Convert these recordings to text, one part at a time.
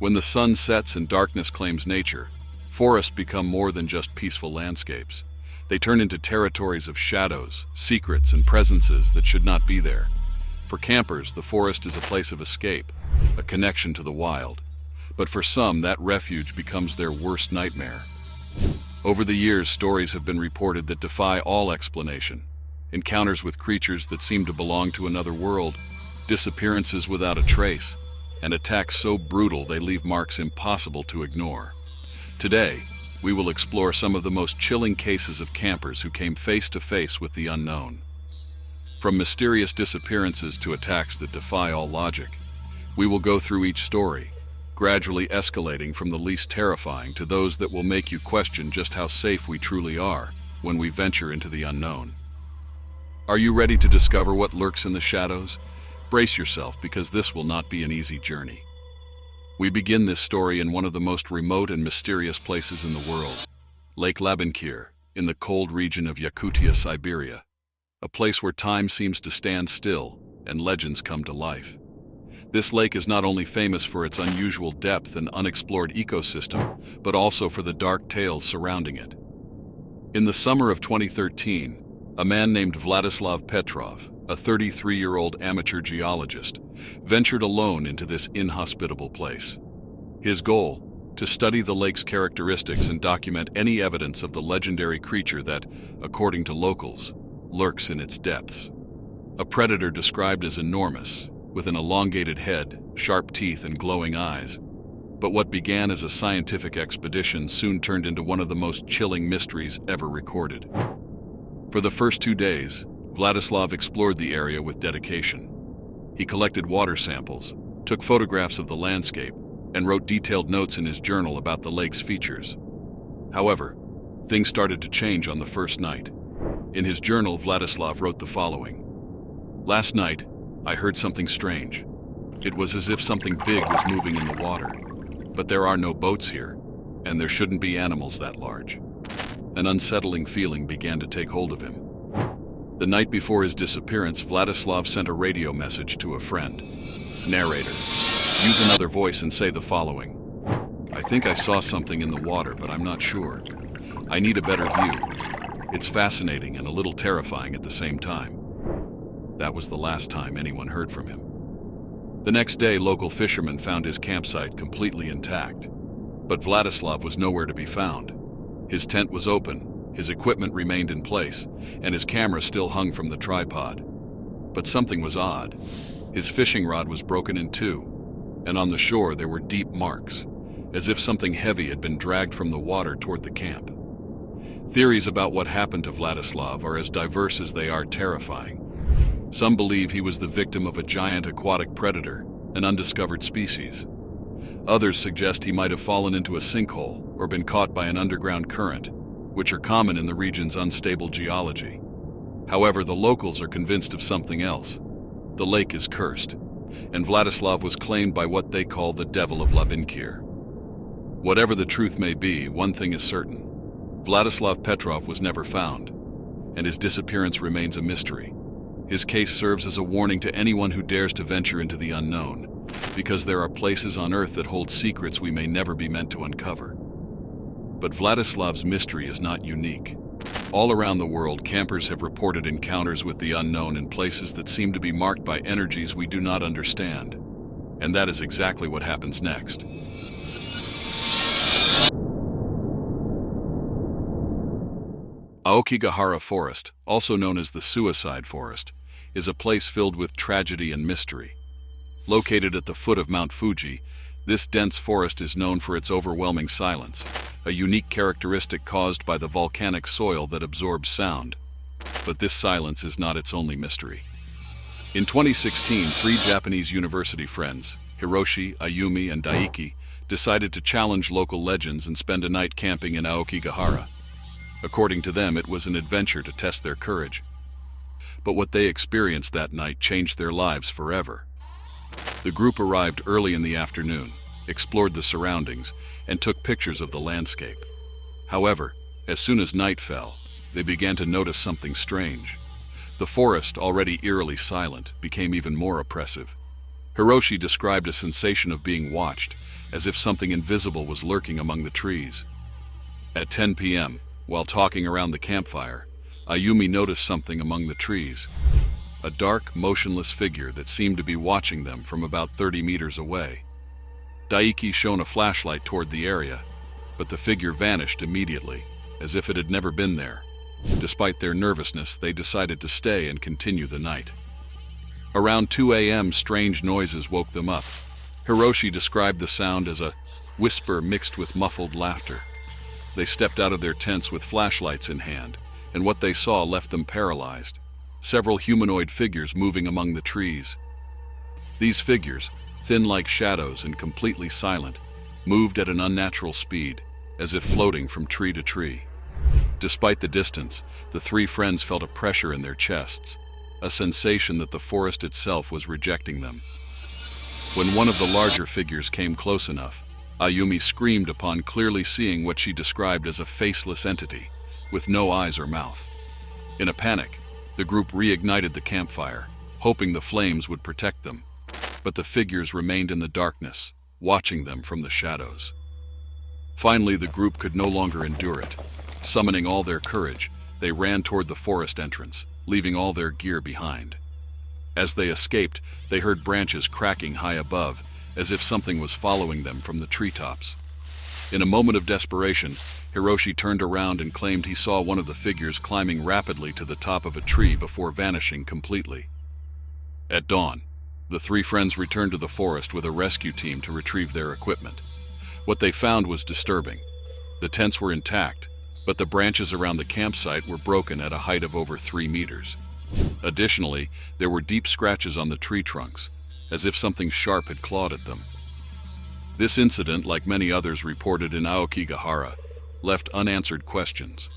When the sun sets and darkness claims nature, forests become more than just peaceful landscapes. They turn into territories of shadows, secrets, and presences that should not be there. For campers, the forest is a place of escape, a connection to the wild. But for some, that refuge becomes their worst nightmare. Over the years, stories have been reported that defy all explanation. Encounters with creatures that seem to belong to another world, disappearances without a trace, and attacks so brutal they leave marks impossible to ignore. Today, we will explore some of the most chilling cases of campers who came face to face with the unknown. From mysterious disappearances to attacks that defy all logic, we will go through each story, gradually escalating from the least terrifying to those that will make you question just how safe we truly are when we venture into the unknown. Are you ready to discover what lurks in the shadows? Brace yourself, because this will not be an easy journey. We begin this story in one of the most remote and mysterious places in the world, Lake Labynkyr, in the cold region of Yakutia, Siberia, a place where time seems to stand still and legends come to life. This lake is not only famous for its unusual depth and unexplored ecosystem, but also for the dark tales surrounding it. In the summer of 2013, a man named Vladislav Petrov, a 33-year-old amateur geologist, ventured alone into this inhospitable place. His goal: to study the lake's characteristics and document any evidence of the legendary creature that, according to locals, lurks in its depths. A predator described as enormous, with an elongated head, sharp teeth, and glowing eyes. But what began as a scientific expedition soon turned into one of the most chilling mysteries ever recorded. For the first 2 days, Vladislav explored the area with dedication. He collected water samples, took photographs of the landscape, and wrote detailed notes in his journal about the lake's features. However, things started to change on the first night. In his journal, Vladislav wrote the following: "Last night, I heard something strange. It was as if something big was moving in the water. But there are no boats here, and there shouldn't be animals that large." An unsettling feeling began to take hold of him. The night before his disappearance, Vladislav sent a radio message to a friend. "Narrator, use another voice and say the following. I think I saw something in the water, but I'm not sure. I need a better view. It's fascinating and a little terrifying at the same time." That was the last time anyone heard from him. The next day, local fishermen found his campsite completely intact. But Vladislav was nowhere to be found. His tent was open, his equipment remained in place, and his camera still hung from the tripod. But something was odd. His fishing rod was broken in two, and on the shore there were deep marks, as if something heavy had been dragged from the water toward the camp. Theories about what happened to Vladislav are as diverse as they are terrifying. Some believe he was the victim of a giant aquatic predator, an undiscovered species. Others suggest he might have fallen into a sinkhole or been caught by an underground current, which are common in the region's unstable geology. However, the locals are convinced of something else. The lake is cursed, and Vladislav was claimed by what they call the Devil of Labynkyr. Whatever the truth may be, one thing is certain: Vladislav Petrov was never found, and his disappearance remains a mystery. His case serves as a warning to anyone who dares to venture into the unknown, because there are places on Earth that hold secrets we may never be meant to uncover. But Vladislav's mystery is not unique. All around the world, campers have reported encounters with the unknown in places that seem to be marked by energies we do not understand. And that is exactly what happens next. Aokigahara Forest, also known as the Suicide Forest, is a place filled with tragedy and mystery. Located at the foot of Mount Fuji, this dense forest is known for its overwhelming silence, a unique characteristic caused by the volcanic soil that absorbs sound. But this silence is not its only mystery. In 2016, 3 Japanese university friends, Hiroshi, Ayumi, and Daiki, decided to challenge local legends and spend a night camping in Aokigahara. According to them, it was an adventure to test their courage. But what they experienced that night changed their lives forever. The group arrived early in the afternoon, explored the surroundings, and took pictures of the landscape. However, as soon as night fell, they began to notice something strange. The forest, already eerily silent, became even more oppressive. Hiroshi described a sensation of being watched, as if something invisible was lurking among the trees. At 10 p.m., while talking around the campfire, Ayumi noticed something among the trees. A dark, motionless figure that seemed to be watching them from about 30 meters away. Daiki shone a flashlight toward the area, but the figure vanished immediately, as if it had never been there. Despite their nervousness, they decided to stay and continue the night. Around 2 a.m., strange noises woke them up. Hiroshi described the sound as a whisper mixed with muffled laughter. They stepped out of their tents with flashlights in hand, and what they saw left them paralyzed. Several humanoid figures moving among the trees. These figures, thin like shadows and completely silent, moved at an unnatural speed, as if floating from tree to tree. Despite the distance, the three friends felt a pressure in their chests, a sensation that the forest itself was rejecting them. When one of the larger figures came close enough, Ayumi screamed upon clearly seeing what she described as a faceless entity, with no eyes or mouth. In a panic, the group reignited the campfire, hoping the flames would protect them, but the figures remained in the darkness, watching them from the shadows. Finally, the group could no longer endure it. Summoning all their courage, they ran toward the forest entrance, leaving all their gear behind. As they escaped, they heard branches cracking high above, as if something was following them from the treetops. In a moment of desperation, Hiroshi turned around and claimed he saw one of the figures climbing rapidly to the top of a tree before vanishing completely. At dawn, the three friends returned to the forest with a rescue team to retrieve their equipment. What they found was disturbing. The tents were intact, but the branches around the campsite were broken at a height of over 3 meters. Additionally, there were deep scratches on the tree trunks, as if something sharp had clawed at them. This incident, like many others reported in Aokigahara, left unanswered questions.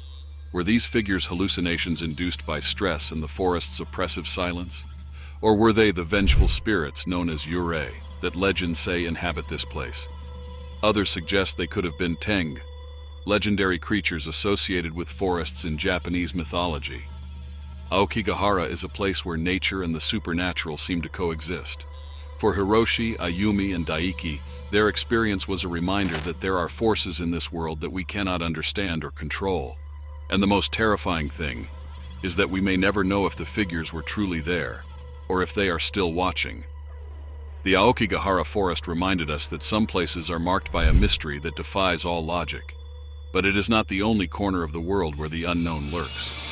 Were these figures hallucinations induced by stress and the forest's oppressive silence? Or were they the vengeful spirits known as yurei that legends say inhabit this place? Others suggest they could have been teng, legendary creatures associated with forests in Japanese mythology. Aokigahara is a place where nature and the supernatural seem to coexist. For Hiroshi, Ayumi, and Daiki, their experience was a reminder that there are forces in this world that we cannot understand or control. And the most terrifying thing is that we may never know if the figures were truly there, or if they are still watching. The Aokigahara forest reminded us that some places are marked by a mystery that defies all logic. But it is not the only corner of the world where the unknown lurks.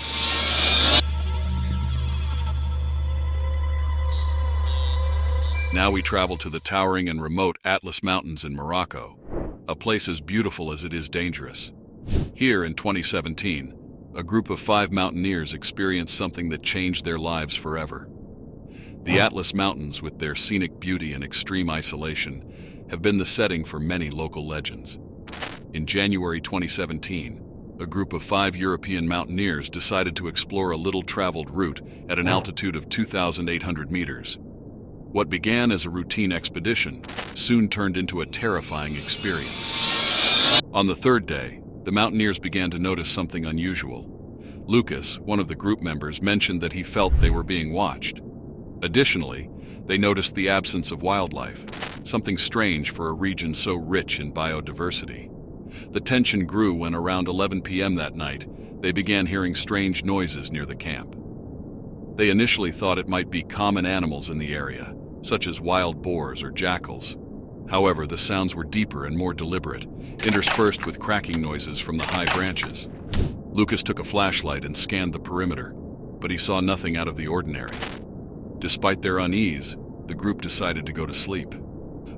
Now we travel to the towering and remote Atlas Mountains in Morocco, a place as beautiful as it is dangerous. Here in 2017, a group of 5 mountaineers experienced something that changed their lives forever. The Atlas Mountains, with their scenic beauty and extreme isolation, have been the setting for many local legends. In January 2017, a group of 5 European mountaineers decided to explore a little-traveled route at an altitude of 2,800 meters. What began as a routine expedition soon turned into a terrifying experience. On the 3rd day, the mountaineers began to notice something unusual. Lucas, one of the group members, mentioned that he felt they were being watched. Additionally, they noticed the absence of wildlife, something strange for a region so rich in biodiversity. The tension grew when around 11 p.m. that night, they began hearing strange noises near the camp. They initially thought it might be common animals in the area, such as wild boars or jackals. However, the sounds were deeper and more deliberate, interspersed with cracking noises from the high branches. Lucas took a flashlight and scanned the perimeter, but he saw nothing out of the ordinary. Despite their unease, the group decided to go to sleep.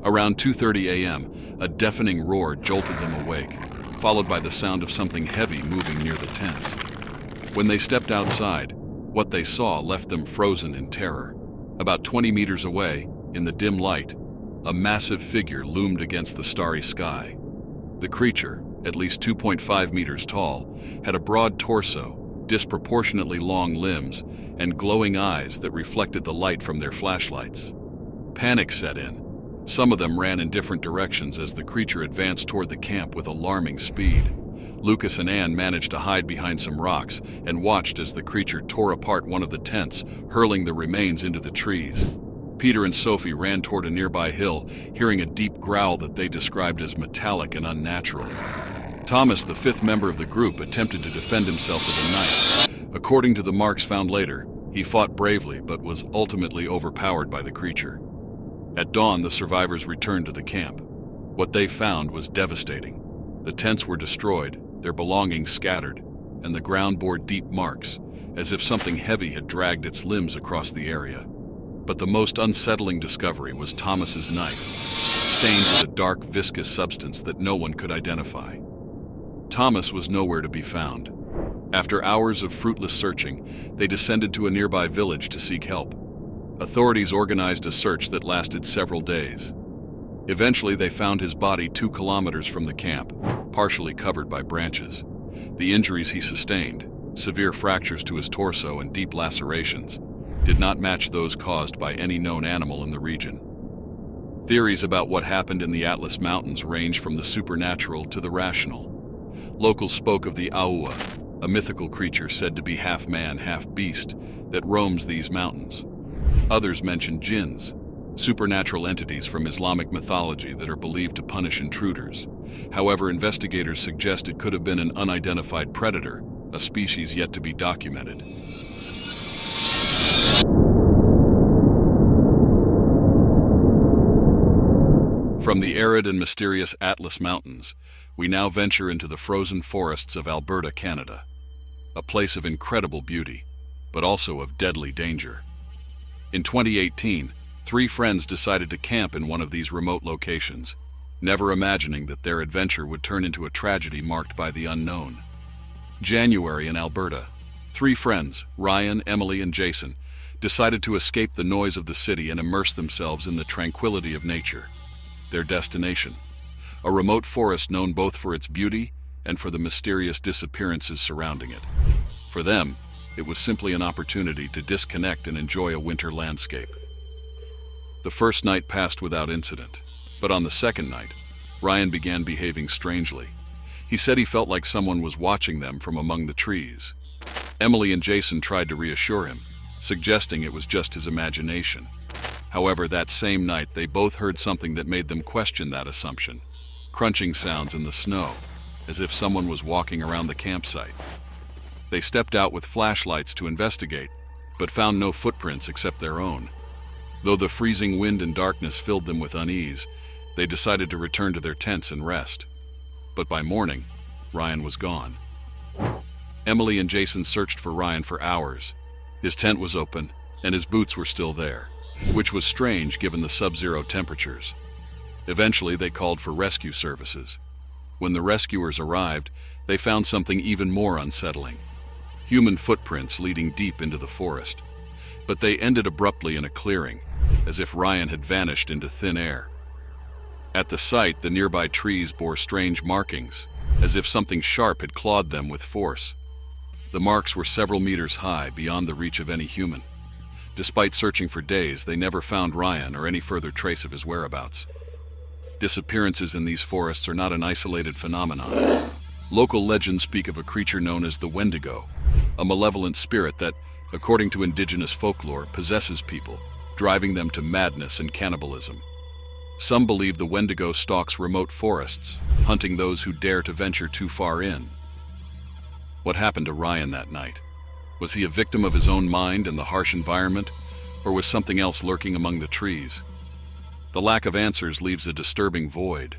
Around 2:30 a.m., a deafening roar jolted them awake, followed by the sound of something heavy moving near the tents. When they stepped outside, what they saw left them frozen in terror. About 20 meters away, in the dim light, a massive figure loomed against the starry sky. The creature, at least 2.5 meters tall, had a broad torso, disproportionately long limbs, and glowing eyes that reflected the light from their flashlights. Panic set in. Some of them ran in different directions as the creature advanced toward the camp with alarming speed. Lucas and Anne managed to hide behind some rocks and watched as the creature tore apart one of the tents, hurling the remains into the trees. Peter and Sophie ran toward a nearby hill, hearing a deep growl that they described as metallic and unnatural. Thomas, the fifth member of the group, attempted to defend himself with a knife. According to the marks found later, he fought bravely but was ultimately overpowered by the creature. At dawn, the survivors returned to the camp. What they found was devastating. The tents were destroyed, their belongings scattered, and the ground bore deep marks, as if something heavy had dragged its limbs across the area. But the most unsettling discovery was Thomas's knife, stained with a dark, viscous substance that no one could identify. Thomas was nowhere to be found. After hours of fruitless searching, they descended to a nearby village to seek help. Authorities organized a search that lasted several days. Eventually, they found his body 2 kilometers from the camp, partially covered by branches. The injuries he sustained, severe fractures to his torso and deep lacerations, did not match those caused by any known animal in the region. Theories about what happened in the Atlas Mountains range from the supernatural to the rational. Locals spoke of the Aua, a mythical creature said to be half man, half beast, that roams these mountains. Others mentioned jinns, supernatural entities from Islamic mythology that are believed to punish intruders. However, investigators suggest it could have been an unidentified predator, a species yet to be documented. From the arid and mysterious Atlas Mountains, we now venture into the frozen forests of Alberta, Canada. A place of incredible beauty, but also of deadly danger. In 2018, 3 friends decided to camp in one of these remote locations, never imagining that their adventure would turn into a tragedy marked by the unknown. January in Alberta. 3 friends, Ryan, Emily, and Jason, decided to escape the noise of the city and immerse themselves in the tranquility of nature. Their destination: a remote forest known both for its beauty and for the mysterious disappearances surrounding it. For them, it was simply an opportunity to disconnect and enjoy a winter landscape. The first night passed without incident, but on the second night, Ryan began behaving strangely. He said he felt like someone was watching them from among the trees. Emily and Jason tried to reassure him, suggesting it was just his imagination. However, that same night, they both heard something that made them question that assumption. Crunching sounds in the snow, as if someone was walking around the campsite. They stepped out with flashlights to investigate, but found no footprints except their own. Though the freezing wind and darkness filled them with unease, they decided to return to their tents and rest. But by morning, Ryan was gone. Emily and Jason searched for Ryan for hours. His tent was open, and his boots were still there, which was strange given the sub-zero temperatures. Eventually, they called for rescue services. When the rescuers arrived, they found something even more unsettling: human footprints leading deep into the forest. But they ended abruptly in a clearing, as if Ryan had vanished into thin air. At the site, the nearby trees bore strange markings, as if something sharp had clawed them with force. The marks were several meters high, beyond the reach of any human. Despite searching for days, they never found Ryan or any further trace of his whereabouts. Disappearances in these forests are not an isolated phenomenon. Local legends speak of a creature known as the Wendigo, a malevolent spirit that, according to indigenous folklore, possesses people, driving them to madness and cannibalism. Some believe the Wendigo stalks remote forests, hunting those who dare to venture too far in. What happened to Ryan that night? Was he a victim of his own mind and the harsh environment, or was something else lurking among the trees? The lack of answers leaves a disturbing void.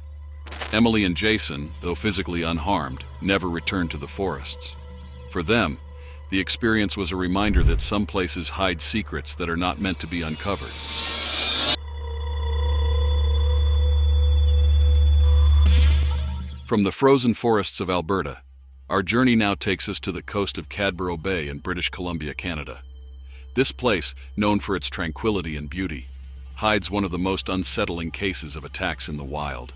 Emily and Jason, though physically unharmed, never returned to the forests. For them, the experience was a reminder that some places hide secrets that are not meant to be uncovered. From the frozen forests of Alberta, our journey now takes us to the coast of Cadboro Bay in British Columbia, Canada. This place, known for its tranquility and beauty, hides one of the most unsettling cases of attacks in the wild.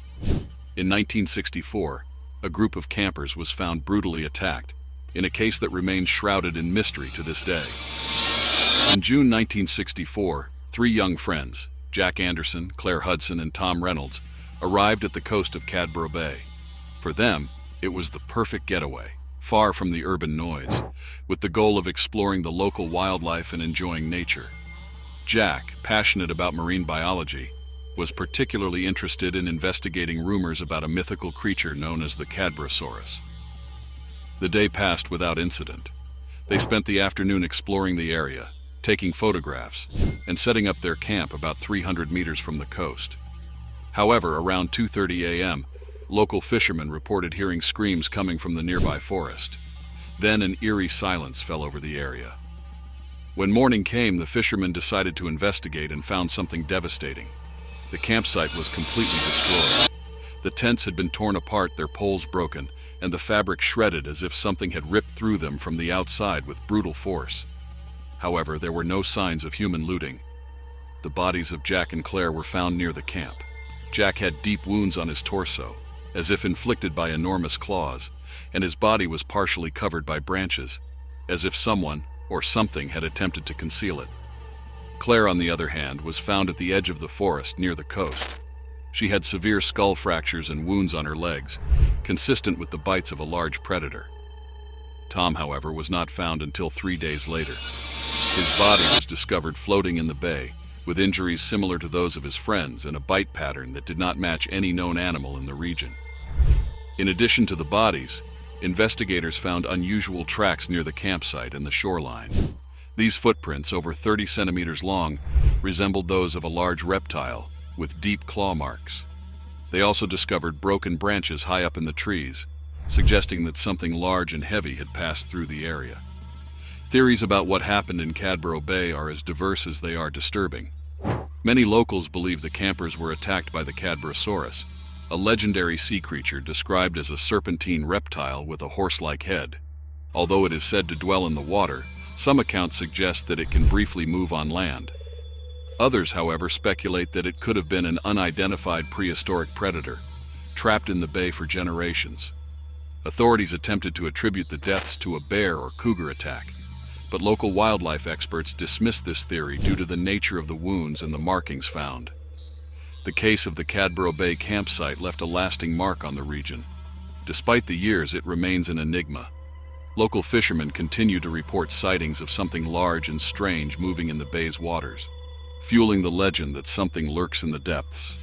In 1964, a group of campers was found brutally attacked, in a case that remains shrouded in mystery to this day. In June 1964, 3 young friends, Jack Anderson, Claire Hudson, and Tom Reynolds, arrived at the coast of Cadboro Bay. For them, it was the perfect getaway, far from the urban noise, with the goal of exploring the local wildlife and enjoying nature. Jack, passionate about marine biology, was particularly interested in investigating rumors about a mythical creature known as the Cadborosaurus. The day passed without incident. They spent the afternoon exploring the area, taking photographs, and setting up their camp about 300 meters from the coast. However, around 2:30 a.m., local fishermen reported hearing screams coming from the nearby forest. Then an eerie silence fell over the area. When morning came, the fishermen decided to investigate and found something devastating. The campsite was completely destroyed. The tents had been torn apart, their poles broken, and the fabric shredded as if something had ripped through them from the outside with brutal force. However, there were no signs of human looting. The bodies of Jack and Claire were found near the camp. Jack had deep wounds on his torso, as if inflicted by enormous claws, and his body was partially covered by branches, as if someone or something had attempted to conceal it. Claire, on the other hand, was found at the edge of the forest near the coast. She had severe skull fractures and wounds on her legs, consistent with the bites of a large predator. Tom, however, was not found until 3 days later. His body was discovered floating in the bay, with injuries similar to those of his friends and a bite pattern that did not match any known animal in the region. In addition to the bodies, investigators found unusual tracks near the campsite and the shoreline. These footprints, over 30 centimeters long, resembled those of a large reptile, with deep claw marks. They also discovered broken branches high up in the trees, suggesting that something large and heavy had passed through the area. Theories about what happened in Cadboro Bay are as diverse as they are disturbing. Many locals believe the campers were attacked by the Cadborosaurus, a legendary sea creature described as a serpentine reptile with a horse-like head. Although it is said to dwell in the water, some accounts suggest that it can briefly move on land. Others, however, speculate that it could have been an unidentified prehistoric predator, trapped in the bay for generations. Authorities attempted to attribute the deaths to a bear or cougar attack, but local wildlife experts dismissed this theory due to the nature of the wounds and the markings found. The case of the Cadboro Bay campsite left a lasting mark on the region. Despite the years, it remains an enigma. Local fishermen continue to report sightings of something large and strange moving in the bay's waters, fueling the legend that something lurks in the depths.